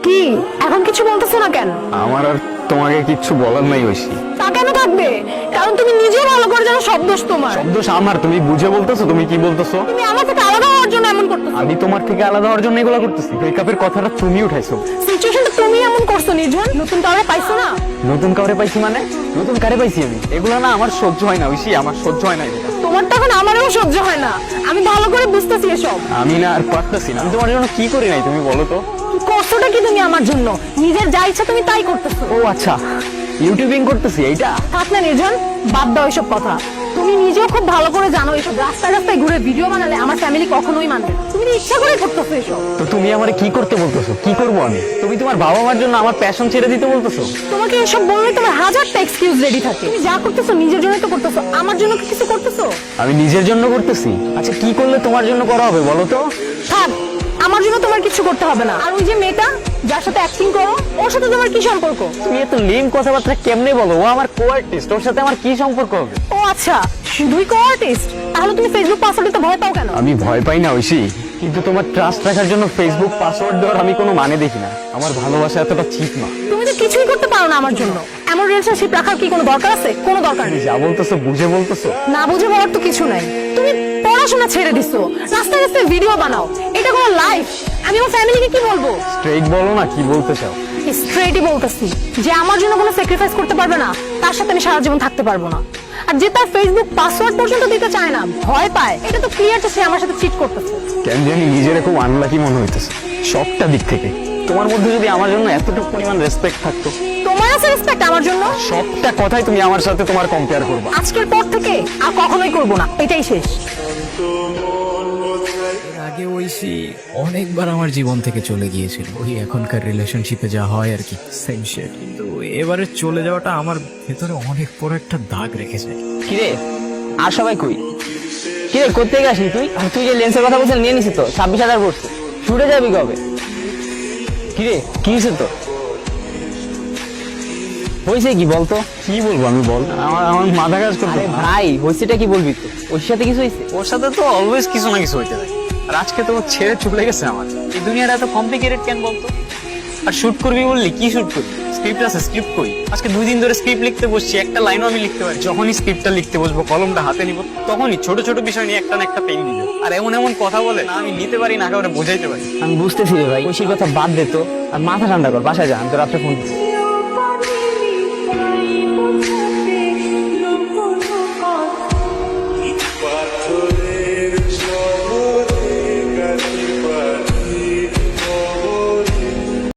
কি এখন কিছু বলতেছো না কেন? আমার আর তোমাকে কিচ্ছু বলার নাই ঐশী। তা কেন থাকবে? কারণ তুমি নিজেও ভালো করে জানো সব দোষ তোমার। সব দোষ আমার। তুমি বুঝে বলতেছো? তুমি কি বলতেছো? তুমি আমার থেকে আলাদা হওয়ার জন্য এমন করতেছো। আমি তোমার থেকে আলাদা হওয়ার জন্য এগুলো করতেছি? ব্রেকআপের কথাটা তুমি উঠাইছো। সিচুয়েশনটা তুমি এমন করছো নির্জন। নতুন কাউরে পাইছো না? নতুন কাউরে পাইছি মানে? নতুন কারে পাইছি আমি? এগুলো না আমার সহ্য হয় না ঐশী, আমার সহ্য হয় না এগুলো। তোমার তখন আমারও সহ্য হয় না। আমি ভালো করে বুঝতেছি এসব। আমি না আর পারতেছি না। আমি তোমার জন্য কি করি নাই তুমি বলো তো? করছোটা কি তুমি আমার জন্য? নিজের যা ইচ্ছা তুমি তাই করতেছো। ও আচ্ছা, ইউটিউবিং করতেছি এইটা? থাক না নির্জন, বাদ দাও এসব কথা। তুমি নিজেও খুব ভালো করে জানো এসব রাস্তায় রাস্তায় ঘুরে ভিডিও বানালে আমার ফ্যামিলি কখনোই মানবে না। তুমি ইচ্ছা করে করতেছো এসব। তো তুমি আমারে কি করতে বলতেছো? কি করবো আমি? তুমি তোমার বাবা মার জন্য আমার প্যাশন ছেড়ে দিতে বলতেছো? তোমাকে এসব বললে তোমার হাজারটা এক্সকিউজ রেডি থাকে। তুমি যা করতেছো নিজের জন্য তো করতেছো, আমার জন্য কি কিছু করতেছো? আমি নিজের জন্য করতেছি। আচ্ছা কি করলে তোমার জন্য করা হবে বলো তো? থাক, আমার জন্য তোমার কিছু করতে হবে না। আর ওই যে মেয়েটা যার সাথে অ্যাক্টিং করো, ওর সাথে তোমার কি সম্পর্ক? তুমি এত লিম কথাবার্তা কেমনে বলো? ও আমার কো-আর্টিস্ট, ওর সাথে আমার কি সম্পর্ক হবে? ও আচ্ছা, শুধুই কো আর্টিস্ট? তাহলে তুমি ফেসবুক পাসওয়ার্ড দিতে ভয় পাও কেন? আমি ভয় পাই না ঐশী, কিন্তু তোমার ট্রাস্ট রাখার জন্য ফেসবুক পাসওয়ার্ড দেওয়ার আমি কোনো মানে দেখি না। আমার ভালোবাসা এতটা চিপ না। তুমি তো কিছুই করতে পারো না আমার জন্য। এমন রিলেশনশিপ রাখার কি কোনো দরকার আছে? কোনো দরকার তুমি নেই। যা বলতেছো বুঝে বলতেছো? না বুঝে বলার তো কিছু নাই। তুমি পড়াশোনা ছেড়ে দিছো, রাস্তায় রাস্তায় ভিডিও বানাও। এটা কোনো লাইফ? আমি আমার ফ্যামিলিকে কি বলবো? স্ট্রেইট বলো না, কি বলতে চাও? স্ট্রেটই বলতেছি যে আমার জন্য কোনো স্যাক্রিফাইস করতে পারবে না, তার সাথে আমি সারা জীবন থাকতে পারবো না। আর যে তার ফেসবুক পাসওয়ার্ড পর্যন্ত দিতে চায় না, ভয় পায়, এটা তো ক্লিয়ার যে সে আমার সাথে চিট করতেছে। কেন জানি নিজের খুব আনলাকি মনে হইতেছে সবটা দিক থেকে। তোমার মধ্যে যদি আমার জন্য এতটুকু পরিমাণ রেসপেক্ট থাকতো। তোমার আছে রেসপেক্ট আমার জন্য? সবটা কথাই তুমি আমার সাথে তোমার কম্পেয়ার করবা। আজকের পর থেকে আর কখনোই করবো না, এটাই শেষ। আগে ঐশী অনেকবার আমার জীবন থেকে চলে গিয়েছিল, ওই এখনকার রিলেশনশিপে যা হয় আর কি, সেম শেড। কিন্তু এবারে চলে যাওয়াটা আমার ভেতরে অনেক বড় একটা দাগ রেখেছে। কিরে আর সবাই কই? কিরে কোথেকে আসলি তুই? আর তুই যে লেন্সের কথা বলছিস নিয়ে নিছিস তো? 26,000 পড়ছে। ছুটে যাবি কবে? কিরে কি হয়েছে তো? হয়েছে কি বলতো? কি বলবো আমি বল? আমার আমার মাথা কাজ করতে। আরে ভাই হয়েছেটা কি বলবি তো? ওর সাথে কিছু হয়েছে? ওর সাথে তো অলওয়েজ কিছু না কিছু হইতে থাকে। আর আজকে তো ও ছেড়ে চলে গেছে আমার। এই দুনিয়াটা এত কমপ্লিকেটেড কেন বলতো? আর শুট করবি বললি, কি শুট করবি? স্ক্রিপ্ট আছে, স্ক্রিপ্ট কই? আজকে 2 দিন ধরে স্ক্রিপ্ট লিখতে বসছি, একটা লাইনও আমি লিখতে পারি। যখনই স্ক্রিপ্টটা লিখতে বসবো, কলমটা হাতে নিব, তখনই ছোট ছোট বিষয় নিয়ে একটা না একটা পেন দিবে। আর এমন এমন কথা বলে না আমি নিতে পারি না, কাউরে বোঝাইতে পারি। আমি বুঝতেছি রে ভাই, ঐশীর কথা বাদ দে তো, আর মাথা ঠান্ডা কর, বাসায় যা, আমি তো রাত্রে ফোন দিচ্ছি।